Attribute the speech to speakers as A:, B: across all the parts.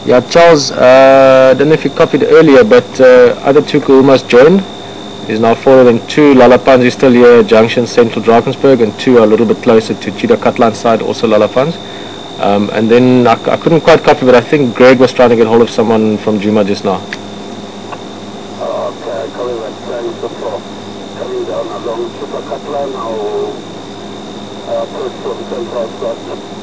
A: Yeah, Charles, I don't know if you copied earlier, but other two Kuhumas joined. There's now 4 of them. 2 Lalapanzi still here, Junction, Central Drakensberg, and 2 are a little bit closer to Cheetah Cutline side, also Lalapans. And then I couldn't quite copy, but I think Greg was trying to get hold of someone from Djuma just now.
B: Okay, coming down along Cheetah Cutline, I'll approach from Central Drakensberg.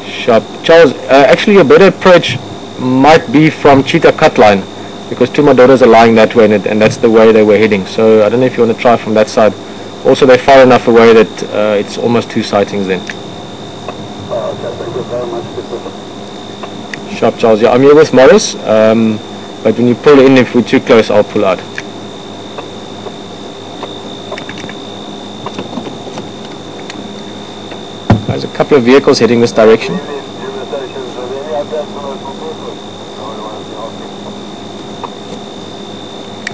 A: Sharp. Charles, actually a better approach might be from Cheetah Cutline, because 2 of my daughters are lying that way, and that's the way they were heading. So I don't know if you want to try from that side. Also, they're far enough away that it's almost 2 sightings then.
B: Okay, thank you very much.
A: Sharp, Charles. Yeah, I'm here with Morris, but when you pull in, if we're too close, I'll pull out. There's a couple of vehicles heading this direction.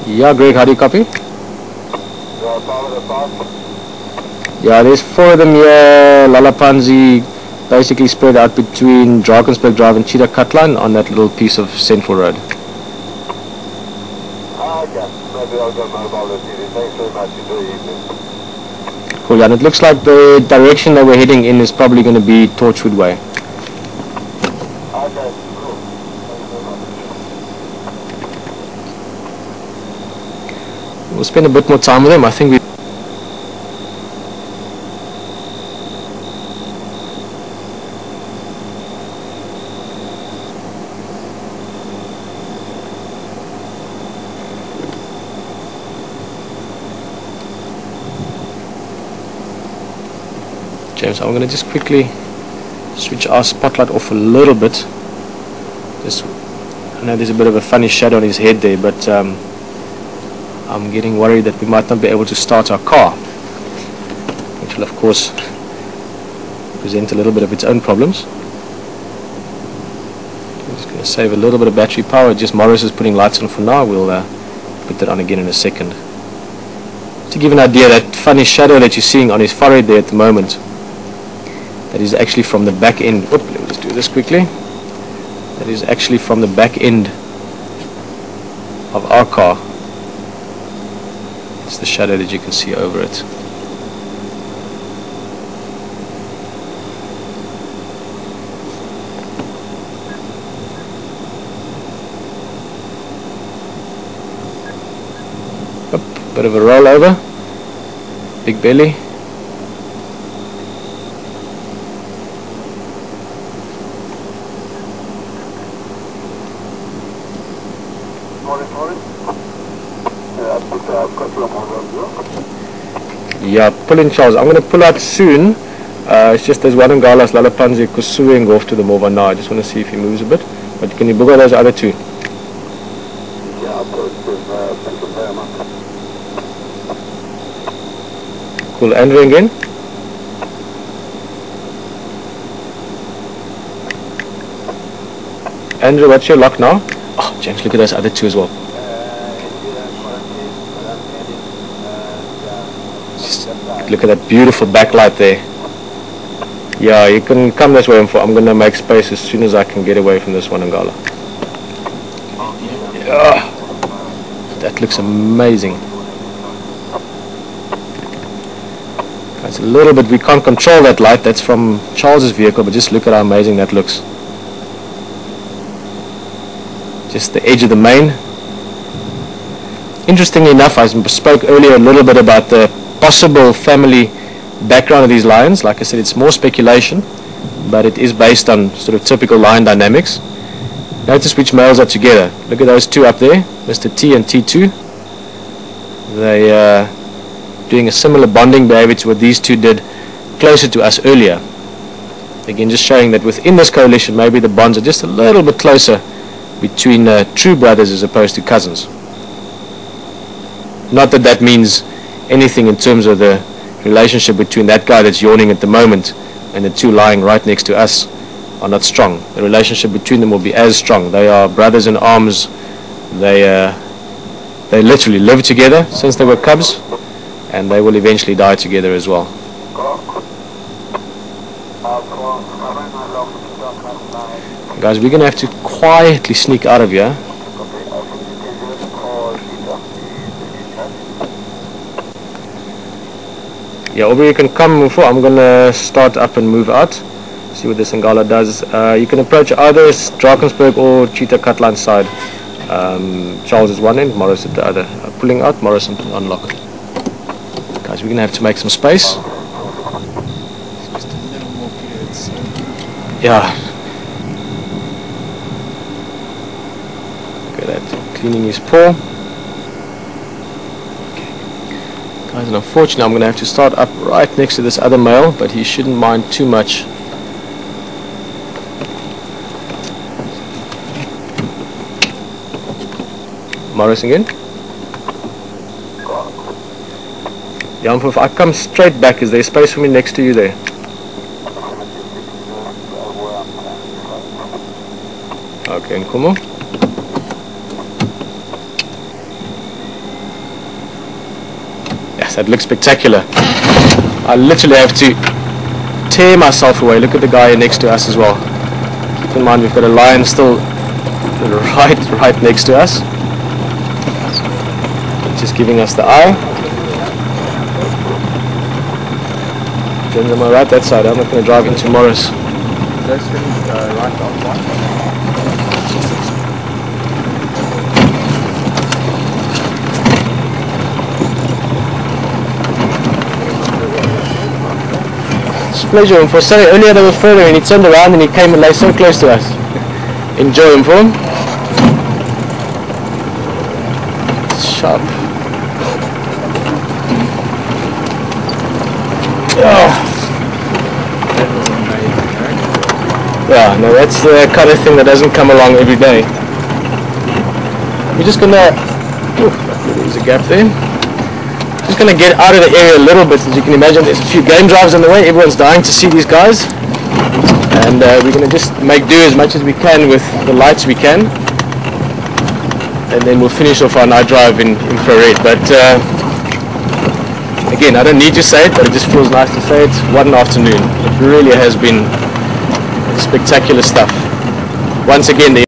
A: Yeah, Greg, how do you copy? Yeah, there's 4 of them here, Lalapanzi, basically spread out between Drakensberg Drive and Cheetah Cutline on that little piece of Central Road.
B: Okay, maybe I'll go mobile with you. Thanks very much. Enjoy your evening.
A: Cool, yeah, and it looks like the direction that we're heading in is probably going to be Torchwood Way.
B: Okay, cool. Thank you very much.
A: We'll spend a bit more time with them. I think we... James, I'm going to just quickly switch our spotlight off a little bit. Just, I know there's a bit of a funny shadow on his head there, but I'm getting worried that we might not be able to start our car, which will of course present a little bit of its own problems. I'm just going to save a little bit of battery power. Just Morris is putting lights on for now. We'll put that on again in a second. To give an idea, that funny shadow that you're seeing on his forehead there at the moment, that is actually from the back end. Whoop, let me just do this quickly. That is actually from the back end of our car. It's the shadow that you can see over it. Up, bit of a rollover. Big belly. Yeah, pull in, Charles. I'm going to pull out soon. It's just there's one Ngala, Lalapanzi, Kusui, and go off to the Mova now. I just want to see if he moves a bit. But can you booger those other 2?
B: Yeah, thank you very much.
A: Cool. Andrew again. Andrew, what's your lock now? Oh, James, look at those other 2 as well. Look at that beautiful backlight there. Yeah, you can come this way. I'm going to make space as soon as I can get away from this one Ngala. Yeah, that looks amazing. It's a little bit, we can't control that light. That's from Charles's vehicle, but just look at how amazing that looks. Just the edge of the main. Interestingly enough, I spoke earlier a little bit about the possible family background of these lions. Like I said, it's more speculation, but it is based on sort of typical lion dynamics. Notice which males are together. Look at those 2 up there, Mr. T and T2. They are doing a similar bonding behavior to what these 2 did closer to us earlier. Again, just showing that within this coalition, maybe the bonds are just a little bit closer between true brothers as opposed to cousins. Not that that means anything in terms of the relationship between that guy that's yawning at the moment and the 2 lying right next to us are not strong. The relationship between them will be as strong. They are brothers in arms. They literally live together since they were cubs, and they will eventually die together as well. Guys, we're going to have to quietly sneak out of here. Yeah, Aubrey, you can come move forward. I'm going to start up and move out. See what this Ngala does. You can approach either Drakensberg or Cheetah Cutline side. Charles is one end, Morris at the other. Pulling out, Morris and unlock. Guys, we're going to have to make some space.
C: Just a little more clear.
A: Yeah. Look at that. Cleaning his paw. Guys, and unfortunately I'm going to have to start up right next to this other male, but he shouldn't mind too much. Morris again. Yeah, if I come straight back, is there space for me next to you there? Okay, and Kumo. Yes, that looks spectacular. I literally have to tear myself away. Look at the guy next to us as well. Keep in mind we've got a lion still right next to us. Just giving us the eye. James, am I right that side? I'm not going to drive into Morris.
C: That's right outside.
A: It's a pleasure. And for sorry, earlier they were further and he turned around and he came and lay so close to us. Enjoy him for him. It's sharp. Yeah, no, that's the kind of thing that doesn't come along every day. We're just gonna, there's a gap there. Just gonna get out of the area a little bit. As you can imagine, there's a few game drives on the way. Everyone's dying to see these guys, and we're gonna just make do as much as we can with the lights we can, and then we'll finish off our night drive in infrared. But again, I don't need to say it, but it just feels nice to say it. What an afternoon! It really has been spectacular stuff. Once again, the